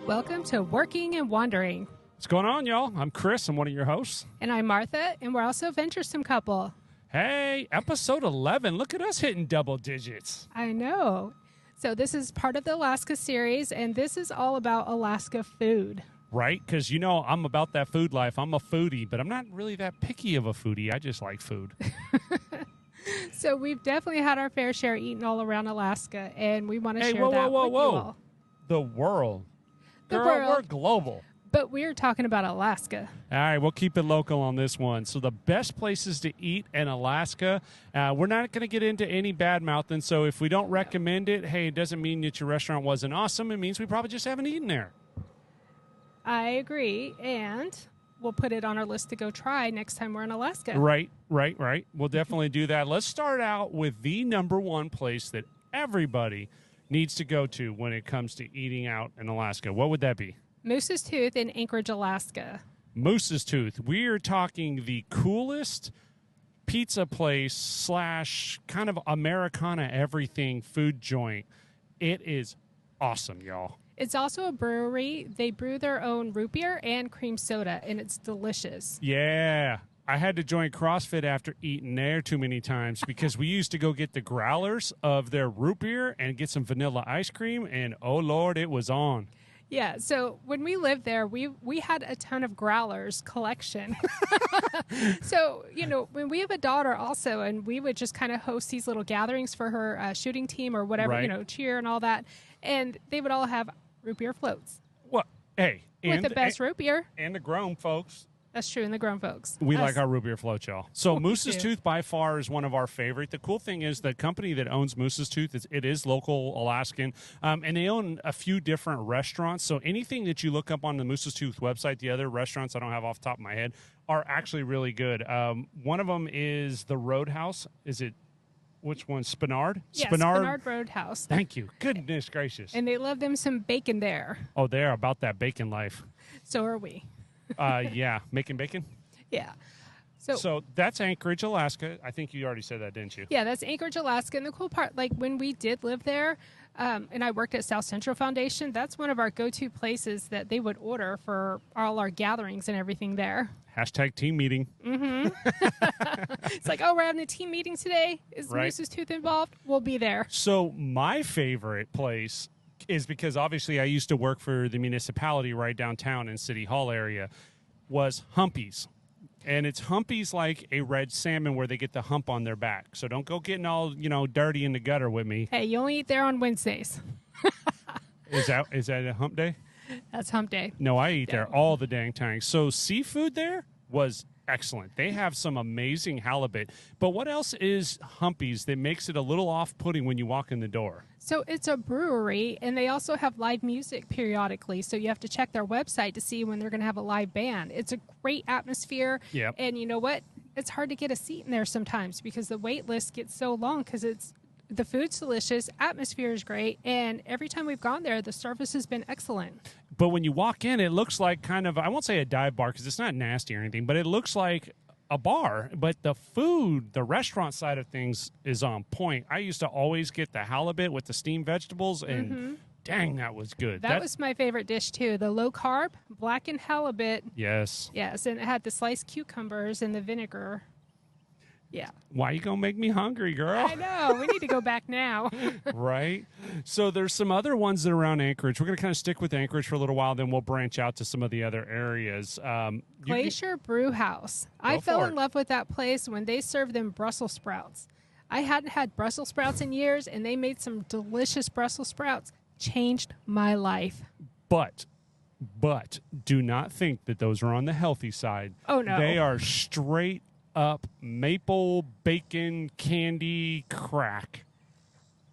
Welcome to Working and Wandering. What's going on, y'all? I'm Chris. I'm one of your hosts. And I'm Martha, and we're also a Venturesome couple. Hey, episode 11. Look at us hitting double digits. I know. So this is part of the Alaska series, and this is all about Alaska food. Right? Because, you know, I'm about that food life. I'm a foodie, but I'm not really that picky of a foodie. I just like food. So we've definitely had our fair share eating all around Alaska, and we want to share that with you all. The world. The Girl, world. we're global. But we're talking about Alaska. All right, we'll keep it local on this one. So the best places to eat in Alaska, we're not going to get into any bad mouthing. So if we don't recommend it, hey, it doesn't mean that your restaurant wasn't awesome. It means we probably just haven't eaten there. I agree, and we'll put it on our list to go try next time we're in Alaska. Right. We'll definitely do that. Let's start out with the number one place that everybody needs to go to when it comes to eating out in Alaska. What would that be? Moose's Tooth in Anchorage, Alaska. Moose's Tooth. We are talking the coolest pizza place / kind of Americana everything food joint. It is awesome, y'all. It's also a brewery. They brew their own root beer and cream soda, and it's delicious. Yeah. I had to join CrossFit after eating there too many times because we used to go get the growlers of their root beer and get some vanilla ice cream, and oh, Lord, it was on. Yeah, so when we lived there, we had a ton of growlers collection. So, you know, when we have a daughter also, and we would just kind of host these little gatherings for her shooting team or whatever, right. You know, cheer and all that, and they would all have root beer floats. Well, hey. With the best root beer. And the grown folks. That's true, and the grown folks. We like our root beer float, y'all. So Moose's Tooth by far is one of our favorite. The cool thing is the company that owns Moose's Tooth, it is local Alaskan, and they own a few different restaurants. So anything that you look up on the Moose's Tooth website, the other restaurants I don't have off the top of my head, are actually really good. One of them is the Roadhouse. Is it, which one? Spinard? Yeah, Spinard Roadhouse. Thank you. Goodness gracious. And they love them some bacon there. Oh, they're about that bacon life. So are we. Yeah, making bacon? Yeah. So that's Anchorage, Alaska. I think you already said that, didn't you? Yeah, that's Anchorage, Alaska. And the cool part, like when we did live there, and I worked at South Central Foundation, that's one of our go-to places that they would order for all our gatherings and everything there. Hashtag team meeting. Mm-hmm. It's like, oh, we're having a team meeting today. Is Moose's Tooth involved? We'll be there. So my favorite place is because obviously I used to work for the municipality right downtown in City Hall area, was Humpy's. And it's Humpy's like a red salmon where they get the hump on their back. So don't go getting all, dirty in the gutter with me. Hey, you only eat there on Wednesdays. Is that a hump day? That's hump day. No, I eat there all the dang time. So seafood there was excellent. They have some amazing halibut. But what else is Humpy's that makes it a little off-putting when you walk in the door? So it's a brewery, and they also have live music periodically. So you have to check their website to see when they're going to have a live band. It's a great atmosphere. Yep. And you know what? It's hard to get a seat in there sometimes because the wait list gets so long because the food's delicious, atmosphere is great, and every time we've gone there, the service has been excellent. But when you walk in, it looks like kind of, I won't say a dive bar because it's not nasty or anything, but it looks like a bar. But the food, the restaurant side of things is on point. I used to always get the halibut with the steamed vegetables, and dang, that was good. That was my favorite dish, too. The low-carb, blackened halibut. Yes. Yes, and it had the sliced cucumbers and the vinegar. Yeah. Why you gonna make me hungry, girl? I know. We need to go back now. Right? So there's some other ones that are around Anchorage. We're going to kind of stick with Anchorage for a little while, then we'll branch out to some of the other areas. Glacier Brew House. I fell in love with that place when they served them Brussels sprouts. I hadn't had Brussels sprouts in years, and they made some delicious Brussels sprouts. Changed my life. But do not think that those are on the healthy side. Oh, no. They are straight up maple bacon candy crack.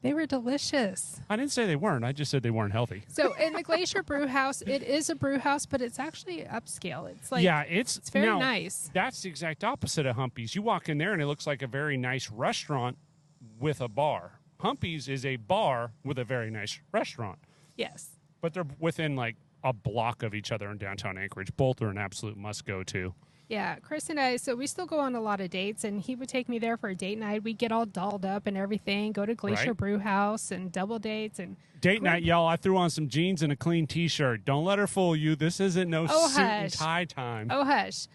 They were delicious. I didn't say they weren't. I just said they weren't healthy. So in the Glacier Brew House, it is a brew house, but it's actually upscale. It's like it's very nice. That's the exact opposite of Humpy's. You walk in there and it looks like a very nice restaurant with a bar. Humpy's is a bar with a very nice restaurant. Yes. But they're within like a block of each other in downtown Anchorage. Both are an absolute must go to. Yeah, Chris and I, so we still go on a lot of dates, and he would take me there for a date night. We'd get all dolled up and everything, go to Glacier Right. Brew House and double dates. And Date night, y'all. I threw on some jeans and a clean T-shirt. Don't let her fool you. This isn't no Oh, suit and hush. tie time. Oh, hush.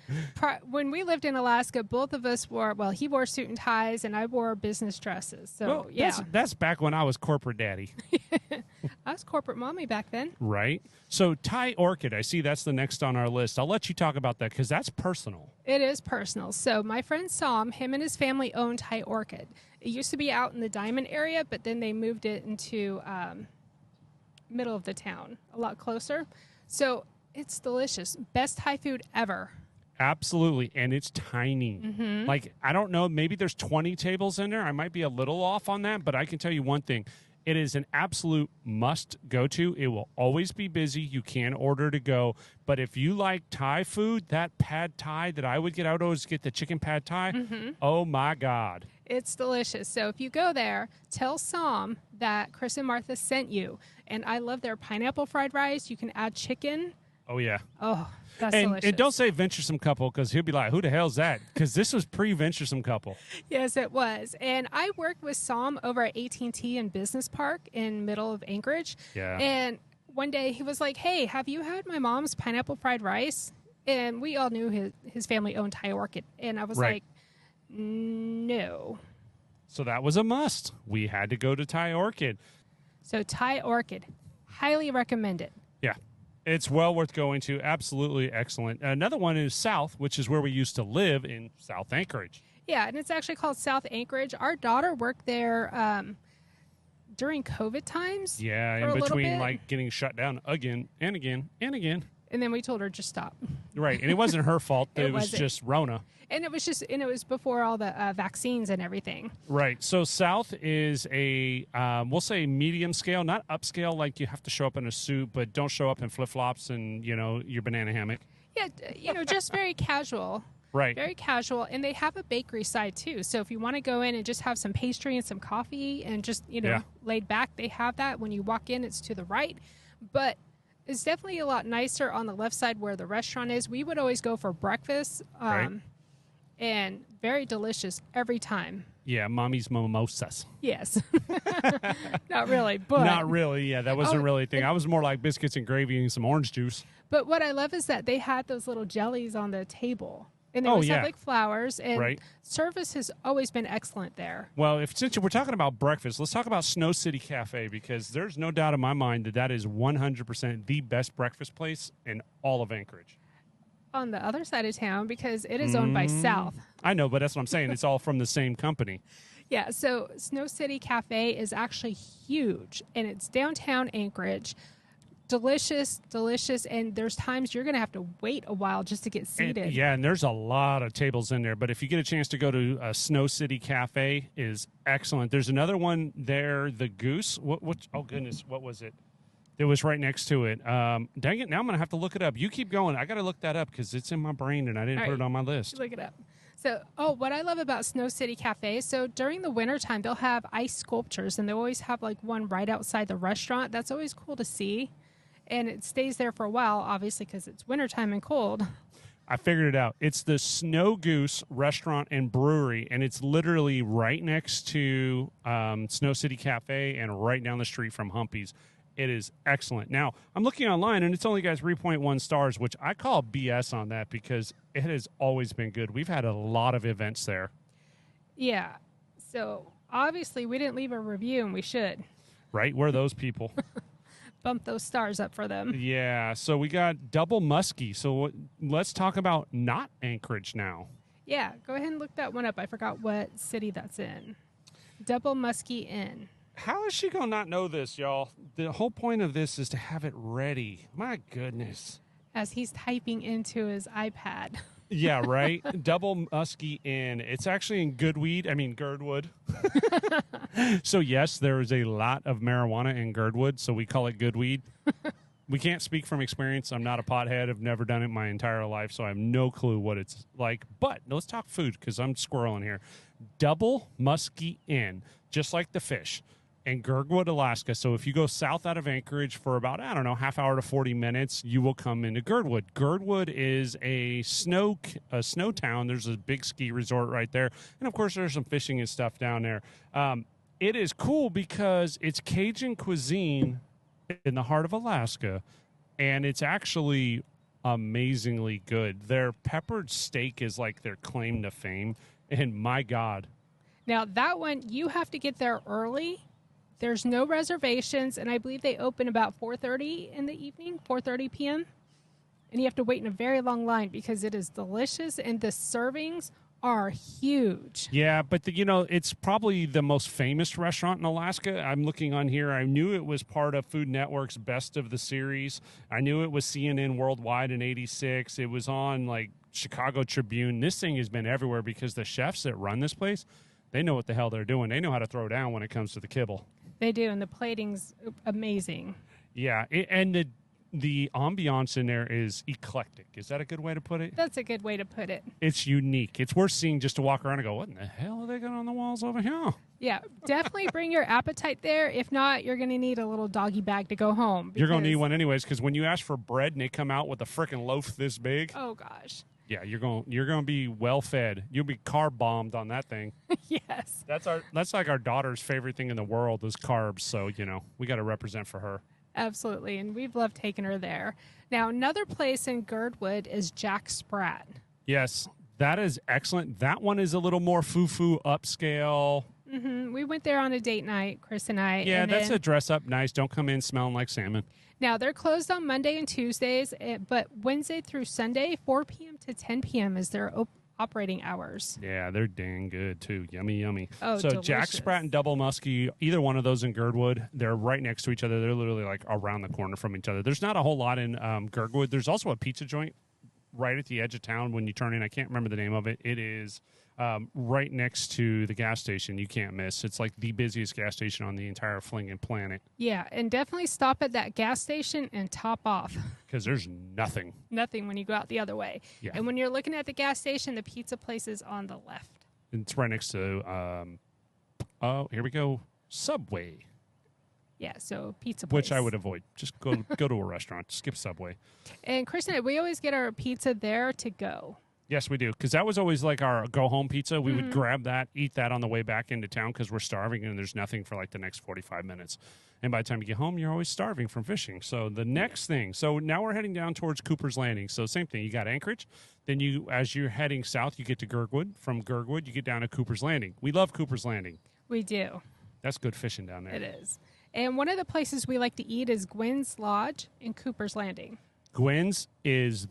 When we lived in Alaska, both of us wore, well, he wore suit and ties, and I wore business dresses. So, Well, yeah. that's back when I was corporate daddy. I was corporate mommy back then. Right. So Thai orchid, I see that's the next on our list. I'll let you talk about that because that's personal. It is personal. So my friend Sam, him and his family owned Thai Orchid. It used to be out in the Diamond area, but then they moved it into middle of the town, a lot closer. So it's delicious. Best Thai food ever. Absolutely. And it's tiny. Mm-hmm. Like, I don't know, maybe there's 20 tables in there. I might be a little off on that, but I can tell you one thing. It is an absolute must go to. It will always be busy. You can order to go. But if you like Thai food, that pad Thai that I would get, I would always get the chicken pad Thai. Mm-hmm. Oh, my God. It's delicious. So if you go there, tell Sam that Chris and Martha sent you. And I love their pineapple fried rice. You can add chicken. Oh, yeah. Oh, that's And delicious. don't say Venturesome couple because he'll be like, who the hell's that? Because this was pre-Venturesome couple. Yes, it was. And I worked with Sam over at AT&T in Business Park in middle of Anchorage. Yeah. And one day he was like, hey, have you had my mom's pineapple fried rice? And we all knew his family owned Thai Orchid. And I was Right. like, no. So that was a must. We had to go to Thai Orchid. So Thai Orchid, highly recommend it. Yeah. It's well worth going to. Absolutely excellent. Another one is South, which is where we used to live in South Anchorage. Yeah, and it's actually called South Anchorage. Our daughter worked there during COVID times. Yeah, for a in little between bit. like getting shut down again and again and again. And then we told her just stop. Right. And it wasn't her fault. It It was wasn't. just Rona. And it was before all the vaccines and everything. Right. So South is a, we'll say medium scale, not upscale like you have to show up in a suit, but don't show up in flip-flops and, your banana hammock. Yeah, just very casual. Right. Very casual. And they have a bakery side, too. So if you want to go in and just have some pastry and some coffee and just, Yeah. laid back, they have that. When you walk in, it's to the right. But it's definitely a lot nicer on the left side where the restaurant is. We would always go for breakfast. Right. And very delicious every time. Yeah, mommy's mimosas. Yes. Not really, but Not really. Yeah, that wasn't Oh, really a thing. I was more like biscuits and gravy and some orange juice. But what I love is that they had those little jellies on the table. And they Oh, always yeah. have like flowers, and Right. service has always been excellent there. Well, since we're talking about breakfast, let's talk about Snow City Cafe because there's no doubt in my mind that is 100% the best breakfast place in all of Anchorage. On the other side of town, because it is owned by South. I know, but that's what I'm saying. It's all from the same company. Yeah, so Snow City Cafe is actually huge, and it's downtown Anchorage. Delicious, and there's times you're going to have to wait a while just to get seated. And there's a lot of tables in there. But if you get a chance to go to Snow City Cafe, is excellent. There's another one there, the Goose. What? Oh goodness, what was it? It was right next to it. Dang it! Now I'm gonna have to look it up. You keep going. I got to look that up because it's in my brain and I didn't All put right. it on my list. Look it up. So, what I love about Snow City Cafe, so during the wintertime, they'll have ice sculptures, and they always have like one right outside the restaurant. That's always cool to see. And it stays there for a while, obviously, because it's wintertime and cold. I figured it out. It's the Snow Goose Restaurant and Brewery, and it's literally right next to Snow City Cafe and right down the street from Humpy's. It is excellent. Now, I'm looking online, and it's only got 3.1 stars, which I call BS on that because it has always been good. We've had a lot of events there. Yeah. So, obviously, we didn't leave a review, and we should. Right? We're those people. Bump those stars up for them. Yeah. So we got Double Muskie. So let's talk about not Anchorage now. Yeah, go ahead and look that one up. I forgot what city that's in. Double Muskie Inn. How is she going to not know this, y'all? The whole point of this is to have it ready. My goodness. As he's typing into his iPad. Yeah, right? Double Muskie Inn. It's actually in Girdwood. So, yes, there is a lot of marijuana in Girdwood, so we call it Goodweed. We can't speak from experience. I'm not a pothead. I've never done it my entire life, so I have no clue what it's like. But let's talk food because I'm squirreling here. Double Muskie Inn, just like the fish. in Girdwood, Alaska. So if you go south out of Anchorage for about, I don't know, half hour to 40 minutes, you will come into Girdwood. Girdwood is a snow town. There's a big ski resort right there. And, of course, there's some fishing and stuff down there. It is cool because it's Cajun cuisine in the heart of Alaska, and it's actually amazingly good. Their peppered steak is like their claim to fame, and my God. Now, that one, you have to get there early. There's no reservations, and I believe they open about 4:30 in the evening, 4:30 p.m., and you have to wait in a very long line because it is delicious, and the servings are huge. Yeah, but it's probably the most famous restaurant in Alaska. I'm looking on here. I knew it was part of Food Network's Best of the Series. I knew it was CNN Worldwide in '86. It was on like Chicago Tribune. This thing has been everywhere because the chefs that run this place, they know what the hell they're doing. They know how to throw down when it comes to the kibble. They do, and the plating's amazing. Yeah, and the ambiance in there is eclectic. Is that a good way to put it? That's a good way to put it. It's unique. It's worth seeing just to walk around and go, what in the hell are they got on the walls over here? Yeah, definitely bring your appetite there. If not, you're going to need a little doggy bag to go home. You're going to need one anyways, because when you ask for bread and they come out with a freaking loaf this big. Oh, gosh. Yeah, you're going to be well fed. You'll be carb bombed on that thing. Yes. That's like our daughter's favorite thing in the world is carbs. So, we got to represent for her. Absolutely, and we've loved taking her there. Now, another place in Girdwood is Jack Sprat. Yes, that is excellent. That one is a little more foo-foo upscale. Mm-hmm. We went there on a date night, Chris and I. Yeah, that's a dress up nice. Don't come in smelling like salmon. Now, they're closed on Monday and Tuesdays, but Wednesday through Sunday, 4 p.m. to 10 p.m. is their operating hours. Yeah, they're dang good, too. Yummy, yummy. Oh, so delicious. Jack Sprat and Double Muskie, either one of those in Girdwood, they're right next to each other. They're literally like around the corner from each other. There's not a whole lot in Girdwood. There's also a pizza joint right at the edge of town when you turn in. I can't remember the name of it. It is right next to the gas station. You can't miss. It's like the busiest gas station on the entire flinging planet. Yeah, and definitely stop at that gas station and top off. Because there's nothing. Nothing when you go out the other way. Yeah. And when you're looking at the gas station, the pizza place is on the left. It's right next to, here we go, Subway. Yeah, so pizza place. Which I would avoid. Just go to a restaurant. Skip Subway. And Chris and I, we always get our pizza there to go. Yes, we do. Because that was always like our go-home pizza. We would grab that, eat that on the way back into town because we're starving and there's nothing for like the next 45 minutes. And by the time you get home, you're always starving from fishing. So the next thing, so now we're heading down towards Cooper's Landing. So same thing. You got Anchorage. Then as you're heading south, you get to Girdwood. From Girdwood, you get down to Cooper's Landing. We love Cooper's Landing. We do. That's good fishing down there. It is. And one of the places we like to eat is Gwen's Lodge in Cooper's Landing. Gwen's is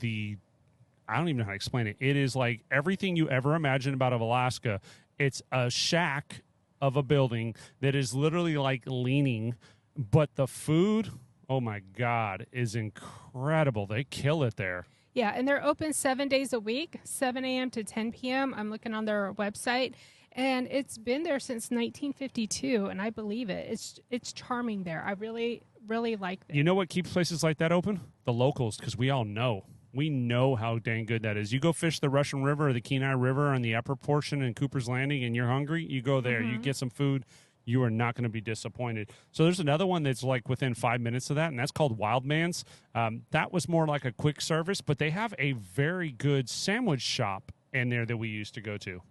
I don't even know how to explain it. It is like everything you ever imagined about Alaska. It's a shack of a building that is literally like leaning, but the food, oh my God, is incredible. They kill it there. Yeah, and they're open 7 days a week, 7 a.m. to 10 p.m. I'm looking on their website, and it's been there since 1952, and I believe it. It's charming there. I really, really like it. You know what keeps places like that open? The locals, because we all know. We know how dang good that is. You go fish the Russian River or the Kenai River on the upper portion in Cooper's Landing and you're hungry, you go there, you get some food, you are not going to be disappointed. So there's another one that's like within 5 minutes of that, and that's called Wildman's. That was more like a quick service, but they have a very good sandwich shop in there that we used to go to.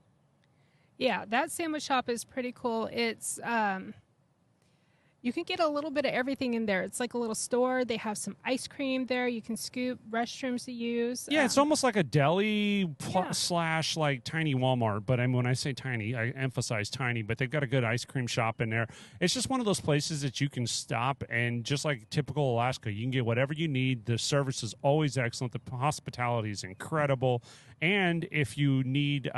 Yeah, that sandwich shop is pretty cool. It's you can get a little bit of everything in there. It's like a little store. They have some ice cream there. You can scoop, restrooms to use. Yeah, it's almost like a deli slash like tiny Walmart. But when I say tiny, I emphasize tiny. But they've got a good ice cream shop in there. It's just one of those places that you can stop and just like typical Alaska, you can get whatever you need. The service is always excellent. The hospitality is incredible. And if you need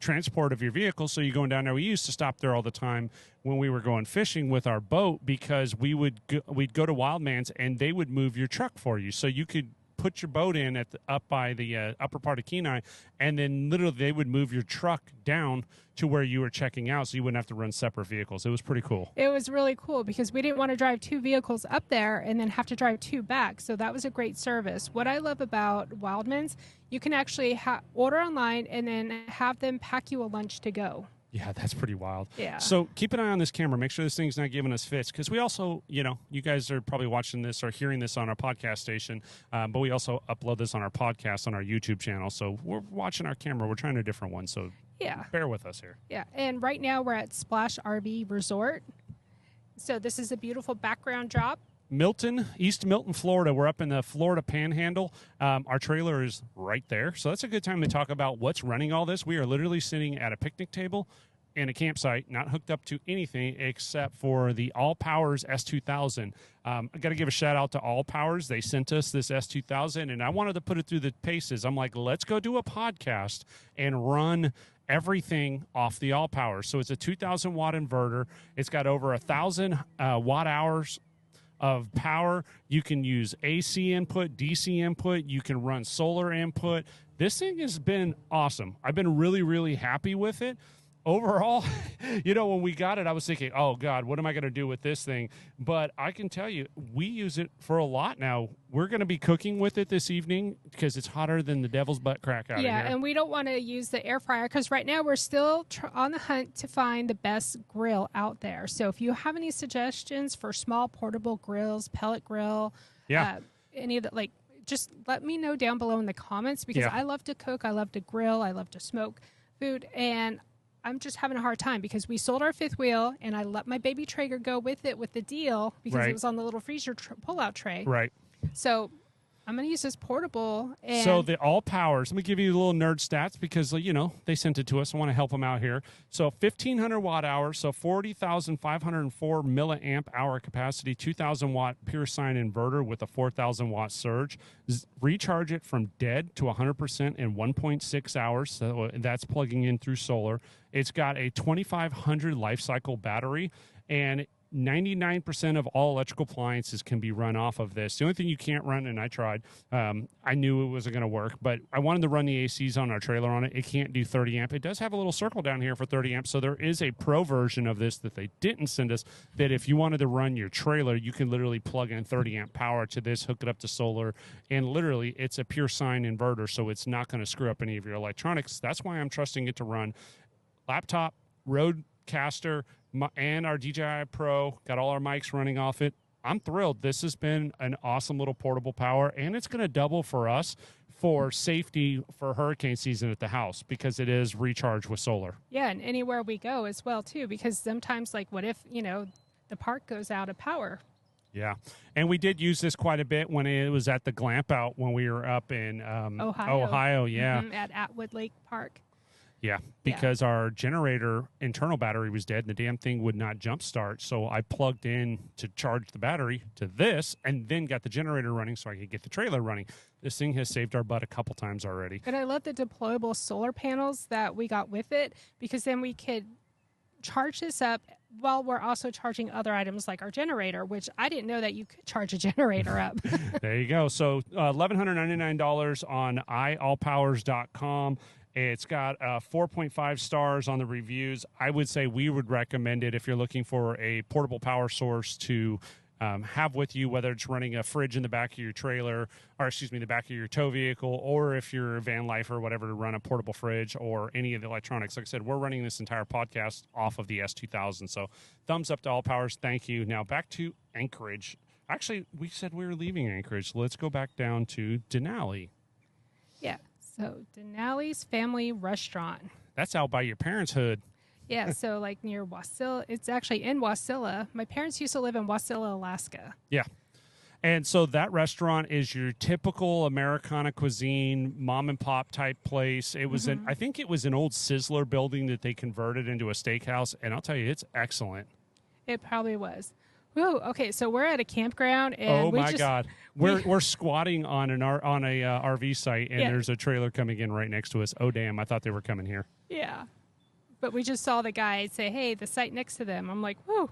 transport of your vehicle, so you're going down there, we used to stop there all the time when we were going fishing with our boat because we'd go to Wildman's and they would move your truck for you. So you could put your boat in up by the upper part of Kenai, and then literally they would move your truck down to where you were checking out so you wouldn't have to run separate vehicles. It was pretty cool. It was really cool because we didn't want to drive two vehicles up there and then have to drive two back. So that was a great service. What I love about Wildman's, you can actually order online and then have them pack you a lunch to go. Yeah, that's pretty wild. Yeah. So keep an eye on this camera. Make sure this thing's not giving us fits, because we also, you guys are probably watching this or hearing this on our podcast station, but we also upload this on our podcast on our YouTube channel. So we're watching our camera. We're trying a different one. So yeah, bear with us here. Yeah, and right now we're at Splash RV Resort. So this is a beautiful background drop. Milton, East Milton, Florida. We're up in the Florida Panhandle. Our trailer is right there. So that's a good time to talk about what's running all this. We are literally sitting at a picnic table in a campsite, not hooked up to anything except for the All Powers S2000. I got to give a shout out to All Powers. They sent us this S2000, and I wanted to put it through the paces. I'm like, let's go do a podcast and run everything off the All Powers. So it's a 2,000 watt inverter. It's got over 1,000 watt hours of power. You can use AC input, DC input. You can run solar input. This thing has been awesome. I've been really, really happy with it. Overall, when we got it, I was thinking, oh, God, what am I going to do with this thing? But I can tell you, we use it for a lot now. We're going to be cooking with it this evening because it's hotter than the devil's butt crack out of here. Yeah, and we don't want to use the air fryer because right now we're still on the hunt to find the best grill out there. So if you have any suggestions for small portable grills, pellet grill, any of the, just let me know down below in the comments because I love to cook, I love to grill, I love to smoke food, and I'm just having a hard time because we sold our fifth wheel and I let my baby Traeger go with it with the deal because it was on the little freezer pull-out tray. Right. So I'm going to use this portable. And so the All Powers, let me give you a little nerd stats because, they sent it to us. I want to help them out here. So 1,500 watt hours, so 40,504 milliamp hour capacity, 2,000 watt pure sine inverter with a 4,000 watt surge. Recharge it from dead to 100% in 1.6 hours. So that's plugging in through solar. It's got a 2,500 life cycle battery, and 99% of all electrical appliances can be run off of this. The only thing you can't run, and I tried, I knew it wasn't going to work, but I wanted to run the ACs on our trailer on it. It can't do 30 amp. It does have a little circle down here for 30 amp, so there is a pro version of this that they didn't send us that if you wanted to run your trailer, you can literally plug in 30 amp power to this, hook it up to solar, and literally it's a pure sine inverter, so it's not going to screw up any of your electronics. That's why I'm trusting it to run laptop, Rodecaster, and our DJI Pro. Got all our mics running off it. I'm thrilled. This has been an awesome little portable power, and it's going to double for us for safety for hurricane season at the house because it is recharged with solar. Yeah, and anywhere we go as well, too, because sometimes, what if, the park goes out of power? Yeah, and we did use this quite a bit when it was at the Glamp Out when we were up in Ohio, yeah. At Atwood Lake Park. Yeah, because our generator internal battery was dead and the damn thing would not jump start. So I plugged in to charge the battery to this and then got the generator running so I could get the trailer running. This thing has saved our butt a couple times already. And I love the deployable solar panels that we got with it because then we could charge this up while we're also charging other items like our generator, which I didn't know that you could charge a generator up. There you go. So $1,199 on iallpowers.com. It's got 4.5 stars on the reviews. I would say we would recommend it if you're looking for a portable power source to have with you, whether it's running a fridge in the back of your trailer, or the back of your tow vehicle, or if you're a van lifer or whatever, to run a portable fridge or any of the electronics. Like I said, we're running this entire podcast off of the S2000. So thumbs up to All Powers. Thank you. Now back to Anchorage. Actually, we said we were leaving Anchorage. Let's go back down to Denali. Yeah. So Denali's Family Restaurant. That's out by your parents' hood. Yeah, so near Wasilla. It's actually in Wasilla. My parents used to live in Wasilla, Alaska. Yeah. And so that restaurant is your typical Americana cuisine, mom and pop type place. It was I think it was an old Sizzler building that they converted into a steakhouse. And I'll tell you, it's excellent. It probably was. Whoa, okay, so we're at a campground, and God, we're squatting on a RV site, and there's a trailer coming in right next to us. Oh damn, I thought they were coming here. Yeah, but we just saw the guy say, "Hey, the site next to them." I'm like, "Whoa."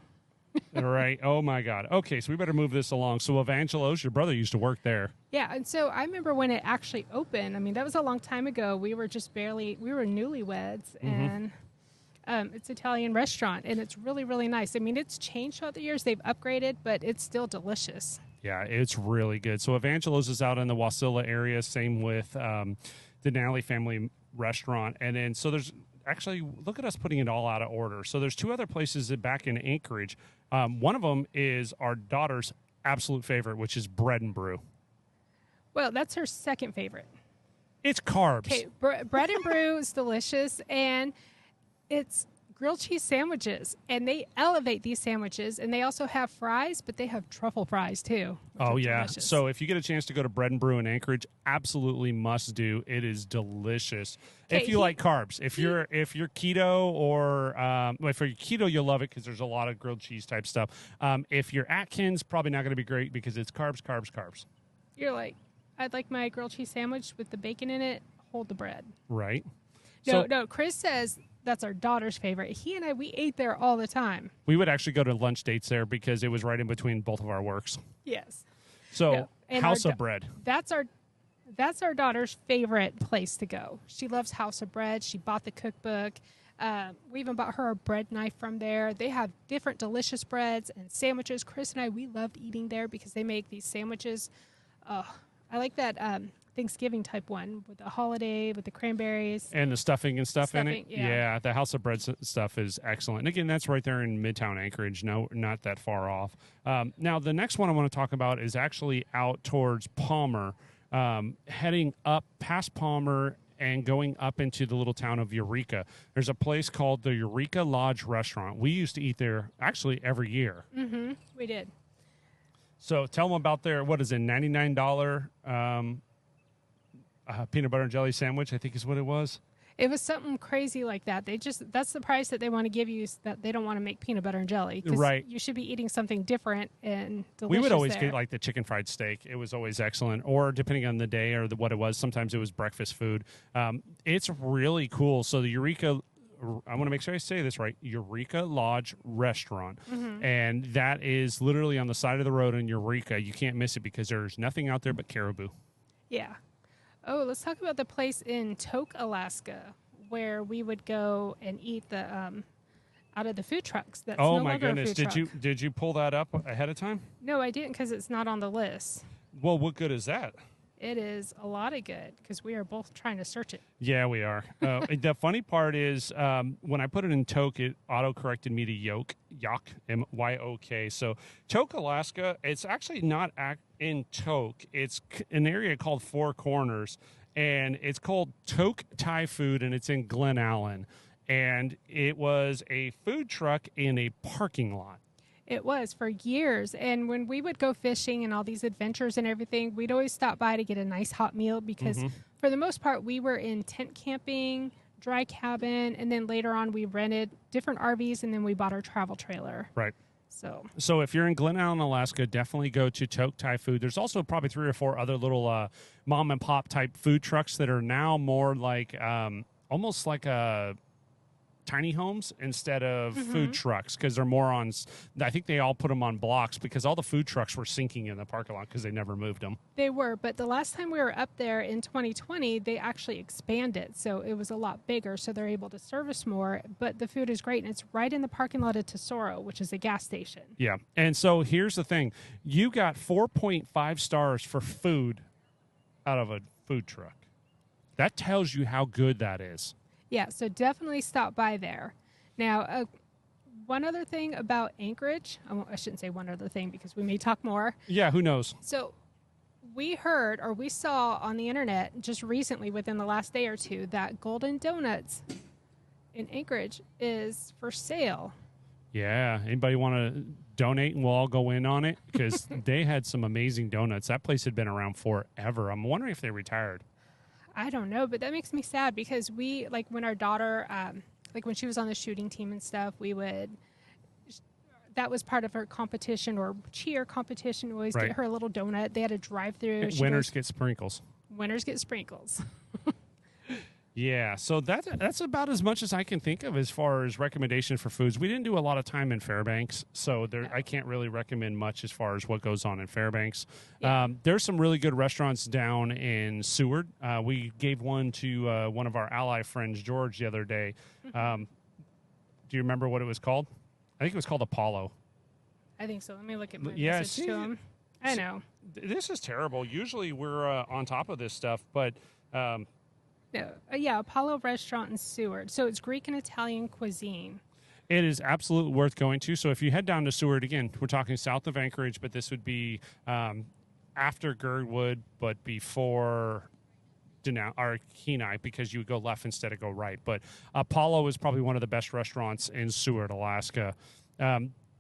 All right. Oh my God. Okay, so we better move this along. So Evangelos, your brother used to work there. Yeah, and so I remember when it actually opened. I mean, that was a long time ago. We were newlyweds, and. It's an Italian restaurant, and it's really, really nice. I mean, it's changed throughout the years. They've upgraded, but it's still delicious. Yeah, it's really good. So Evangelos is out in the Wasilla area. Same with the Denali Family Restaurant. And then so there's actually, look at us putting it all out of order. So there's 2 other places back in Anchorage. One of them is our daughter's absolute favorite, which is Bread and Brew. Well, that's her second favorite. It's carbs. Okay, Bread and Brew is delicious, and it's grilled cheese sandwiches, and they elevate these sandwiches, and they also have fries, but they have truffle fries too. Oh yeah. Delicious. So if you get a chance to go to Bread and Brew in Anchorage, absolutely must do. It is delicious. If you like carbs, if you're keto or if you're keto, you'll love it because there's a lot of grilled cheese type stuff. If you're Atkins, probably not going to be great because it's carbs, carbs, carbs. You're like, I'd like my grilled cheese sandwich with the bacon in it. Hold the bread. Right. No, Chris says that's our daughter's favorite. He and we ate there all the time. We would actually go to lunch dates there because it was right in between both of our works. Yes. So House of Bread. That's our daughter's favorite place to go. She loves House of Bread. She bought the cookbook. We even bought her a bread knife from there. They have different delicious breads and sandwiches. Chris and we loved eating there because they make these sandwiches. I like that Thanksgiving type one with the holiday, with the cranberries. And the stuffing and stuff in it. Yeah, the House of Bread stuff is excellent. And again, that's right there in Midtown Anchorage. No, not that far off. Now, the next one I want to talk about is actually out towards Palmer, heading up past Palmer and going up into the little town of Eureka. There's a place called the Eureka Lodge Restaurant. We used to eat there actually every year. Mm-hmm. We did. So tell them about their, what is it, $99 peanut butter and jelly sandwich, I think is what it was. It was something crazy like that. That's the price that they want to give you, that they don't want to make peanut butter and jelly. Right. You should be eating something different and delicious. We would always there. get like the chicken fried steak. It was always excellent. Or depending on the day or what it was, sometimes it was breakfast food. It's really cool. So the Eureka, I want to make sure I say this right, Eureka Lodge Restaurant. Mm-hmm. And that is literally on the side of the road in Eureka. You can't miss it because there's nothing out there but caribou. Yeah. Oh, let's talk about the place in Tok, Alaska, where we would go and eat the out of the food trucks. That's oh no my longer goodness! a food truck. Did you pull that up ahead of time? No, I didn't because it's not on the list. Well, what good is that? It is a lot of good because we are both trying to search it. Yeah, we are. The funny part is when I put it in Tok, it auto-corrected me to Yok, M-Y-O-K. So Tok, Alaska, it's actually not in Tok. It's an area called Four Corners, and it's called Tok Thai Food, and it's in Glen Allen. And it was a food truck in a parking lot. It was for years. And when we would go fishing and all these adventures and everything, we'd always stop by to get a nice hot meal because for the most part, we were in tent camping, dry cabin, and then later on we rented different RVs and then we bought our travel trailer. Right. So if you're in Glen Allen, Alaska, definitely go to Tok Thai Food. There's also probably 3 or 4 other little mom and pop type food trucks that are now more like almost like a tiny homes instead of food trucks because they're more on, I think they all put them on blocks because all the food trucks were sinking in the parking lot because they never moved them. They were, but the last time we were up there in 2020, they actually expanded. So it was a lot bigger, so they're able to service more, but the food is great, and it's right in the parking lot of Tesoro, which is a gas station. Yeah, and so here's the thing. You got 4.5 stars for food out of a food truck. That tells you how good that is. Yeah, so definitely stop by there. Now, one other thing about Anchorage, I shouldn't say one other thing because we may talk more. Yeah, who knows? So we heard or we saw on the internet just recently within the last day or two that Golden Donuts in Anchorage is for sale. Yeah, anybody want to donate and we'll all go in on it? Because they had some amazing donuts. That place had been around forever. I'm wondering if they retired. I don't know, but that makes me sad because we, like when our daughter, like when she was on the shooting team and stuff, that was part of her competition or cheer competition. We always get her a little donut. They had a drive-through. Winners get sprinkles. Winners get sprinkles. Yeah, so that's about as much as I can think of as far as recommendation for foods. We didn't do a lot of time in Fairbanks, so I can't really recommend much as far as what goes on in Fairbanks. Yeah. There's some really good restaurants down in Seward. We gave one to one of our ally friends, George, the other day. Do you remember what it was called? I think it was called Apollo. I think so. Let me look at my message to him. I know. This is terrible. Usually we're on top of this stuff, but... No, yeah, Apollo Restaurant in Seward. So it's Greek and Italian cuisine. It is absolutely worth going to. So if you head down to Seward, again, we're talking south of Anchorage, but this would be after Girdwood, but before or Kenai, because you would go left instead of go right. But Apollo is probably one of the best restaurants in Seward, Alaska.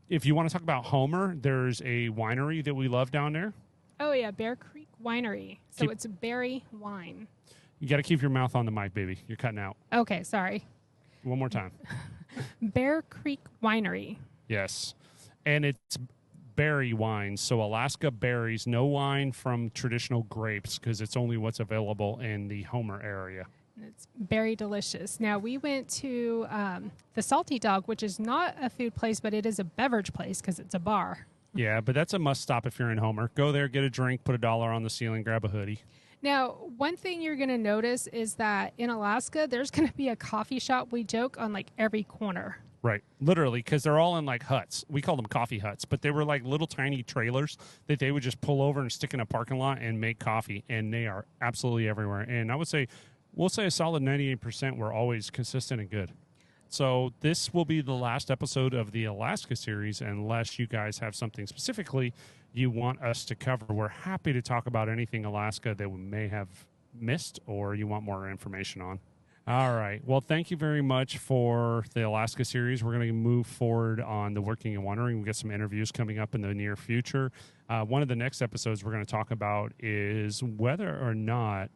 If you want to talk about Homer, there's a winery that we love down there. Oh, yeah, Bear Creek Winery. So it's berry wine. You got to keep your mouth on the mic, baby. You're cutting out. Okay, sorry. One more time. Bear Creek Winery. Yes. And it's berry wine. So Alaska berries, no wine from traditional grapes because it's only what's available in the Homer area. It's very delicious. Now, we went to the Salty Dog, which is not a food place, but it is a beverage place because it's a bar. Yeah, but that's a must stop if you're in Homer. Go there, get a drink, put $1 on the ceiling, grab a hoodie. Now, one thing you're going to notice is that in Alaska, there's going to be a coffee shop, we joke, on like every corner. Right. Literally, because they're all in like huts. We call them coffee huts, but they were like little tiny trailers that they would just pull over and stick in a parking lot and make coffee, and they are absolutely everywhere. And I would say, we'll say a solid 98% were always consistent and good. So this will be the last episode of the Alaska series, unless you guys have something specifically you want us to cover. We're happy to talk about anything Alaska that we may have missed or you want more information on. All right. Well, thank you very much for the Alaska series. We're going to move forward on the Working and Wondering. We'll get some interviews coming up in the near future. One of the next episodes we're going to talk about is whether or not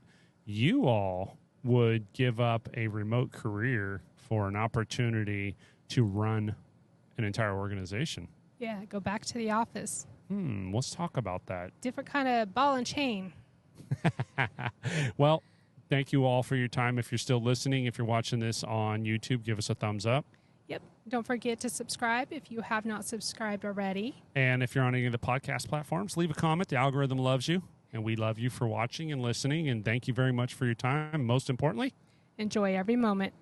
you all would give up a remote career for an opportunity to run an entire organization. Yeah, go back to the office. Let's talk about that. Different kind of ball and chain. Well, thank you all for your time. If you're still listening, if you're watching this on YouTube, give us a thumbs up. Yep. Don't forget to subscribe if you have not subscribed already. And if you're on any of the podcast platforms, leave a comment. The algorithm loves you, and we love you for watching and listening. And thank you very much for your time. Most importantly, enjoy every moment.